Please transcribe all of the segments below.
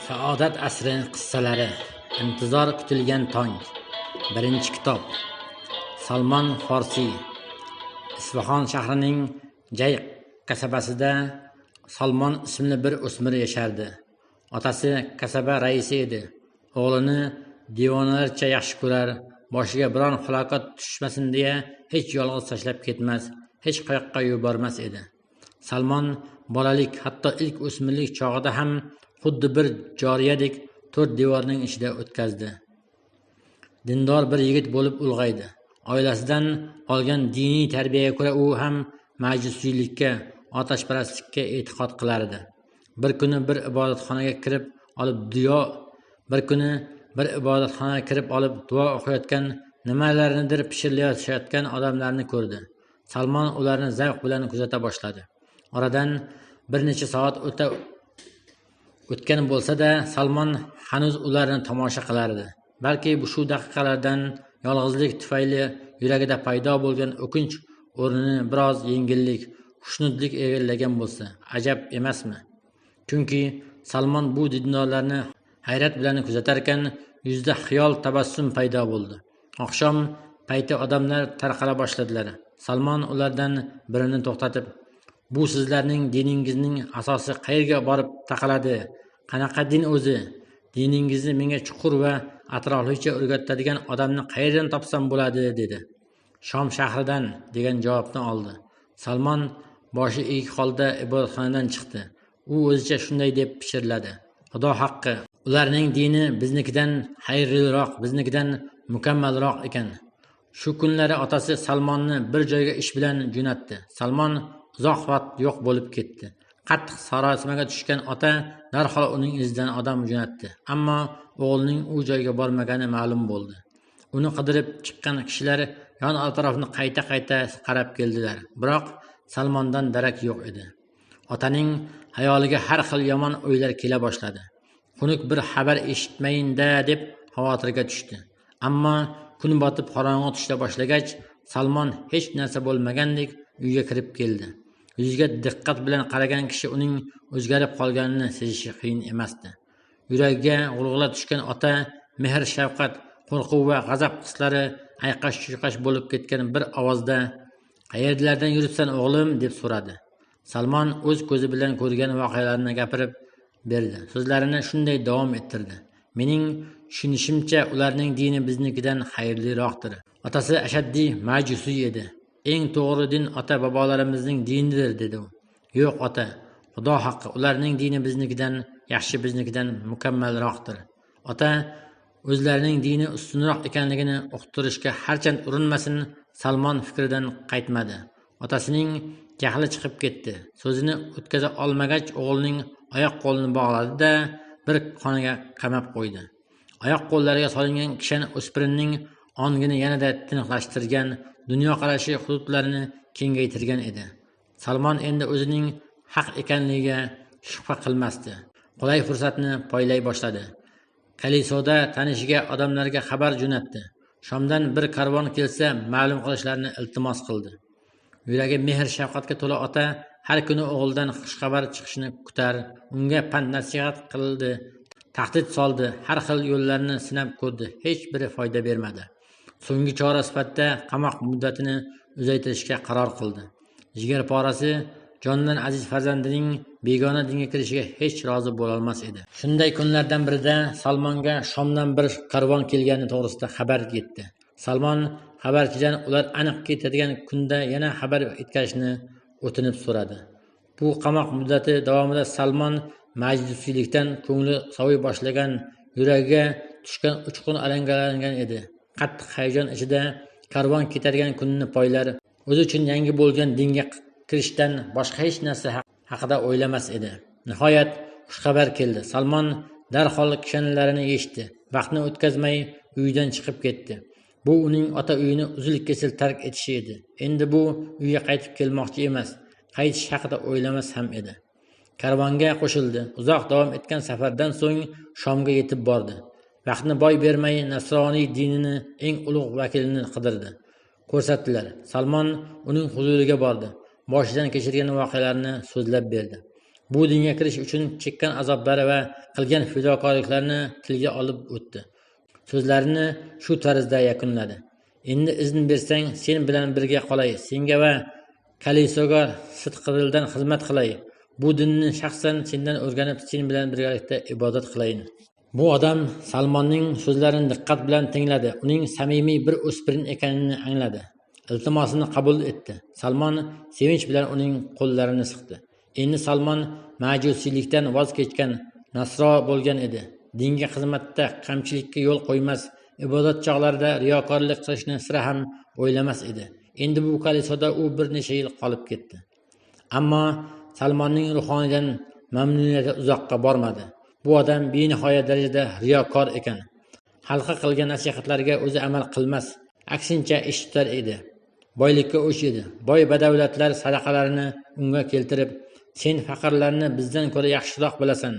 Saodat asri qissalari. Intizor kutilgan tong. Birinchi kitob. Salmon Farsi. Isfahon shahrining Jay kasabasida Salmon ismli bir o'smir yashardi. Otasi kasaba raisi edi. O'g'lini divonalarcha yaxshi ko'rar, boshiga biron falokat tushmasin deya hech yolg'iz tashlab ketmas, hech qayoqqa yubormas edi. Salmon bolalik, hatto ilk o'smirlik chog'ida ham xuddi bir joriyadek to'rt devorning ichida o'tkazdi. Dindor bir yigit bo'lib ulg'aydi. Oilasidan olgan diniy tarbiyaga ko'ra u ham majusiylikka, otashparastlikka e'tiqod qilardi. Bir kuni bir ibodatxonaga kirib olib duo o'qiyotgan, nimalarnidir pishirlayotgan odamlarni ko'rdi. Salmon ularni zavq bilan kuzata boshladi. Oradan bir necha soat o'tgan bo'lsa-da, Salmon hanuz ularni tomosha qilardi. Balki shu daqiqalardan yolg'izlik tufayli yuragida paydo bo'lgan o'kinch o'rnini biroz yengillik, xushnudlik egallagan bo'lsa, ajab emasmi? Chunki Salmon bu dindorlarni hayrat bilan kuzatarkan, yuzida xiyol tabassum paydo bo'ldi. Oqshom payti odamlar tarqala boshladilar. Salmon ulardan birini to'xtatib, "Bu sizlarning diningizning asosi qayerga borib taqaladi? Qanaqa din o'zi? Diningizni menga chuqur va atroflicha o'rgatadigan odamni qayerdan topsam bo'ladi?" dedi. "Shom shahridan" degan javobni oldi. Salmon boshi egik holda ibodatxonadan chiqdi. U o'zicha shunday deb pichirladi: "Xudo haqqi, ularning dini biznikidan xayrliroq, biznikidan mukammalroq ekan." Shu kunlari otasi Salmonni bir joyga ish bilan jo'natdi. Salmon uzoq vaqt yo'q bo'lib ketdi. Qattiq sarosimaga tushgan ota darhol uning izidan odam jo'natdi. Ammo o'g'lining u joyga bormagani ma'lum bo'ldi. Uni qidirib chiqqan kishilar yon atrofni qayta-qayta qarab keldilar. Biroq Salmondan darak yo'q edi. Otaning xayoliga har xil yomon o'ylar kela boshladi. Xunuk bir xabar eshitmayin-da deb xavotirga tushdi. Ammo kun botib qorong'i tusha boshlagach, Salmon hech narsa bo'lmagandek uyga kirib keldi. Yuziga diqqat bilan qaragan kishi uning o'zgarib qolganini sezishi qiyin emasdi. Yuragiga g'ulg'ula tushgan ota mehr, shafqat, qo'rquv va g'azab hislari ayqash-chuyqash bo'lib ketgan bir ovozda "Qayerlardan yuribsan o'g'lim?" deb so'radi. Salmon o'z ko'zi bilan ko'rgan voqealarni gapirib berdi. So'zlarini shunday davom ettirdi: "Mening tushunishimcha, ularning dini biznikidan xayrliroqdir." Otasi ashaddiy majusiy edi. "Eng to'g'ri din ota bobolarimizning dinidir" dedi u. "Yo'q ota, Xudo haqqi, ularning dini biznikidan yaxshi, biznikidan mukammalroqdir." Ota o'zlarining dini ustunroq ekanligini uqtirishga harchand urinmasin, Salmon fikridan qaytmadi. Otasining jahli chiqib ketdi. So'zini o'tkaza olmagach, o'g'lining oyoq qo'lini bog'ladi-da, bir xonaga qamab qo'ydi. Oyoq qo'llariga solingan kishan o'spirinning ongini yanada tiniqlashtirgan, dunyoqarashi hududlarini kengaytirgan edi. Salmon endi o'zining haq ekanligiga shubha qilmasdi. Qulay fursatni poylay boshladi. Kalisoda tanishiga odamlarga xabar jo'natdi. Shomdan bir karvon kelsa, ma'lum qilishlarini iltimos qildi. Yuragi mehr shafqatga to'la ota har kuni o'g'lidan xushxabar chiqishini kutar, unga pand nasihat qildi, tahdid soldi, har xil yo'llarni sinab ko'rdi, hech biri foyda bermadi. So'nggi chora sifatida qamoq muddatini uzaytirishga qaror qildi. Jigarporasi jondan aziz farzandining begona dinga kirishiga hech rozi bo'lolmas edi. Shunday kunlardan birida Salmonga Shomdan bir karvon kelgani to'g'risida xabar yetdi. Salmon xabarchidan ular aniq ketadigan kunda yana xabar yetkazishni o'tinib so'radi. Bu qamoq muddati davomida Salmon majlisiylikdan ko'ngli soviy boshlagan, yuragiga tushgan uchqun alangalangan edi. Qattiq hayajon ichida karvon ketadigan kunni poylar, o'zi uchun yangi bo'lgan dinga kirishdan boshqa hech narsa haqida o'ylamas edi. Nihoyat xushxabar keldi. Salmon darhol kishanlarini yechdi. Vaqtni o'tkazmay uydan chiqib ketdi. Bu uning ota uyini uzil-kesil tark etishi edi. Endi bu uyga qaytib kelmoqchi emas, qaytish haqida o'ylamas ham edi. Karvonga qo'shildi. Uzoq davom etgan safardan so'ng Shomga yetib bordi. Vaqtni boy bermay nasroniy dinini eng ulug' vakilini qidirdi. Ko'rsatdilar. Salmon uning huzuriga bordi. Boshidan kechirgan voqealarni so'zlab berdi. bu dinga kirish uchun chekkan azoblari va qilgan fidokorliklarini tilga olib o'tdi. So'zlarini shu tarzda yakunladi: endi izn bersang sen bilan birga qolay, senga va Kalisoga sidqidildan xizmat qilay. Bu dinni shaxsan sendan o'rganib, sen bilan birgalikda ibodat qilayin. Bu odam Salmonning so'zlarini diqqat bilan tingladi. Uning samimiy bir o'spirin ekanini angladi. Iltimosini qabul etdi. Salmon sevinch bilan uning qo'llarini siqdi. Endi Salmon majusiylikdan voz kechgan nasro bo'lgan edi. Dinga xizmatda kamchilikka yo'l qo'ymas, ibodat chog'larida riyokorlik qilishni sira ham o'ylamas edi. Endi bu Kalisoda u bir necha yil qolib ketdi. Ammo Salmonning ruhoniydan mamnuniyati uzoqqa bormadi. Bu odam benihoya darajada riyokor ekan. Xalqqa qilgan nasihatlariga o'zi amal qilmas, aksincha ish tutar edi. Boylikka o'ch edi. Boy badavlatlar sadaqalarini unga keltirib, sen faqirlarni bizdan ko'ra yaxshiroq bilasan.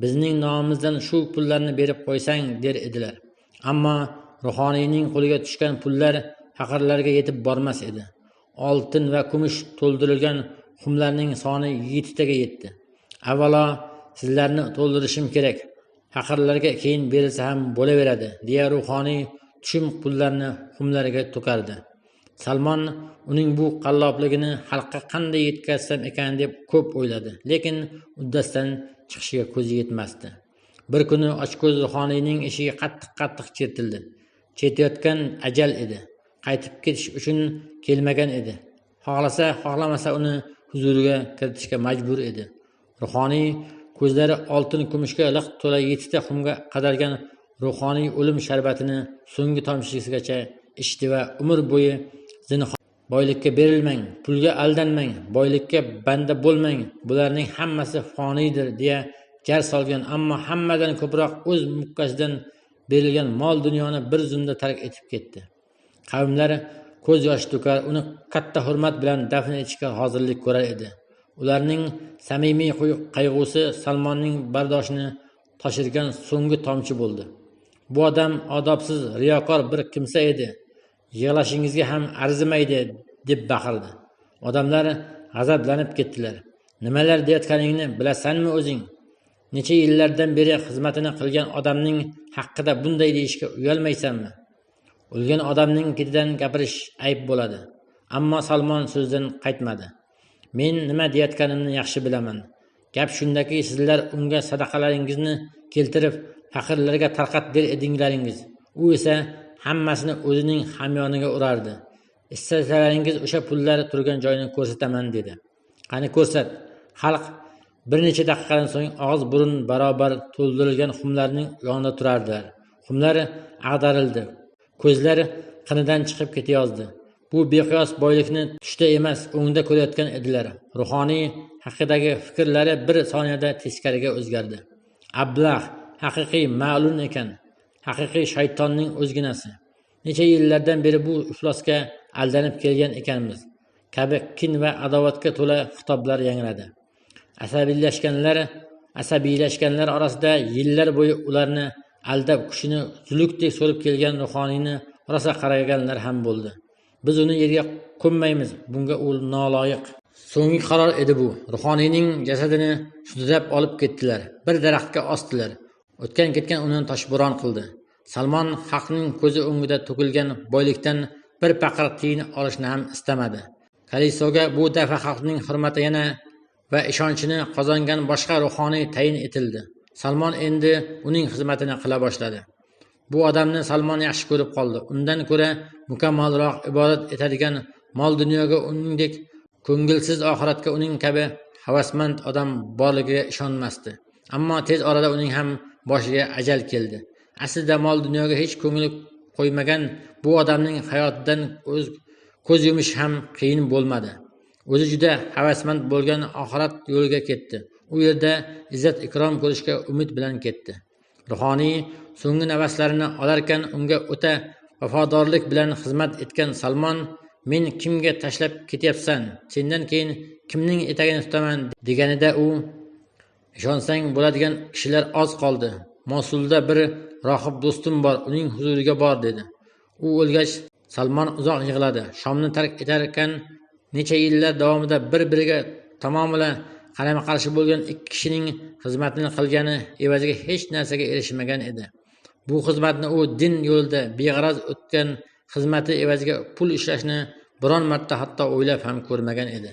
Bizning nomimizdan shu pullarni berib qo'ysang der edilar. Ammo ruhoniyning qo'liga tushgan pullar faqirlarga yetib bormas edi. Oltin va kumush to'ldirilgan xumlarning soni 7 taga yetdi. Avvalo sizlarni to'ldirishim kerak. Faqirlarga keyin berilsa ham bo'laveradi, deya ruhoniy tushum pullarni xumlariga to'kardi. Salmon uning bu qallobligini xalqqa qanday yetkazsam ekan deb ko'p o'yladi, lekin uddasidan chiqishiga ko'zi yetmasdi. Bir kuni ochko'z ruhoniyning eshigi qattiq chertildi. Chetayotgan ajal edi. Qaytib ketish uchun kelmagan edi. Xohlasa, xohlamasa uni huzuriga kiritishga majbur edi. Ruhoniy ko'zlari oltin kumushga liq to'la 7 ta xumga qadalgan ruhoniy o'lim sharbatini so'nggi tomchisigacha ichdi va umr bo'yi zinhor boylikka berilmang, pulga aldanmang, boylikka banda bo'lmang, bularning hammasi foniydir deya jar solgan, ammo hammadan ko'proq o'z mukkasidan berilgan mol dunyoni bir zumda tark etib ketdi. Qavmlar ko'z yosh to'kar, uni katta hurmat bilan dafn etishga hozirlik ko'rar edi. Ularning samimiy qayg'usi Salmonning bardoshini toshirgan so'nggi tomchi bo'ldi. Bu odam odobsiz, riyokor bir kimsa edi. Yig'lashingizga ham arzimaydi deb baqirdi. Odamlar g'azablanib ketdilar. Nimalar deyotganingni bilasanmi o'zing? Necha yillardan beri xizmatini qilgan odamning haqqida bunday deyishga uyalmaysanmi? O'lgan odamning ketidan gapirish ayb bo'ladi. Ammo Salmon so'zdan qaytmadi. Men nima deyotganimni yaxshi bilaman. Gap shundaki, sizlar unga sadaqalaringizni keltirib, faqirlarga tarqat der edinglaringiz. U esa hammasini o'zining hamyoniga urardi. Istasalaringiz o'sha pullar turgan joyini ko'rsataman dedi. Qani ko'rsat. Xalq bir necha daqiqadan so'ng og'iz burun barobar to'ldirilgan xumlarning yonida turardilar. Xumlar ag'darildi. Ko'zlar qinidan chiqib ketayozdi. Bu beqiyos boylikni tushda emas, o'ngda ko'rayotgan edilar. Ruhoniy haqidagi fikrlari bir soniyada teskariga o'zgardi. Ablah haqiqiy ma'lun ekan. Haqiqiy shaytonning o'zginasi. Necha yillardan beri bu iflosga aldanib kelgan ekanmiz. Kabi kin va adovatga to'la xitoblar yangradi. Asabiylashganlar orasida yillar bo'yi ularni aldab kuchini zulukdek so'rib kelgan ruhoniyni rosa qaraganlar ham bo'ldi. Biz uni yerga qo'ymaymiz, bunga u noloyiq. So'nggi qaror edi bu. Ruhoniyning jasadini sudlab olib ketdilar. Bir daraxtga osdilar. O'tgan-ketgan uni toshbo'ron qildi. Salmon xalqning ko'zi o'ngida to'kilgan boylikdan bir paqir tiyin olishni ham istamadi. Kalisoga bu dafa xalqning hurmati yana va ishonchini qozongan boshqa ruhoniy tayin etildi. Salmon endi uning xizmatini qila boshladi. Bu odamni Salmon yaxshi ko'rib qoldi. Undan ko'ra mukammalroq ibodat etadigan, mol dunyoga uningdek ko'ngilsiz, oxiratga uning kabi havasmand odam borligiga ishonmasdi. Ammo tez orada uning ham boshiga ajal keldi. Aslida mol dunyoga hech ko'ngli qo'ymagan bu odamning hayotidan ko'z yumish ham qiyin bo'lmadi. O'zi juda havasmand bo'lgan oxirat yo'liga ketdi. U yerda izzat ikrom ko'rishga umid bilan ketdi. Ruhoniy so'nggi nafaslarni olarkan unga o'ta vafodorlik bilan xizmat etgan Salmon, men kimga tashlab ketyapsan? Sendan keyin kimning etagini tutaman deganida u, ishonsang bo'ladigan kishilar oz qoldi. Mosulda bir rohib do'stim bor, uning huzuriga bor dedi. U o'lgach Salmon uzoq yig'ladi. Shomni tark etarkan necha yillar davomida bir-biriga tamomila qarama qarshi bo'lgan ikki kishining xizmatini qilgani evaziga hech narsaga erishmagan edi. Bu xizmatni u din yo'lida beg'araz o'tgan xizmati evaziga pul ishlashni biron marta hatto o'ylab ham ko'rmagan edi.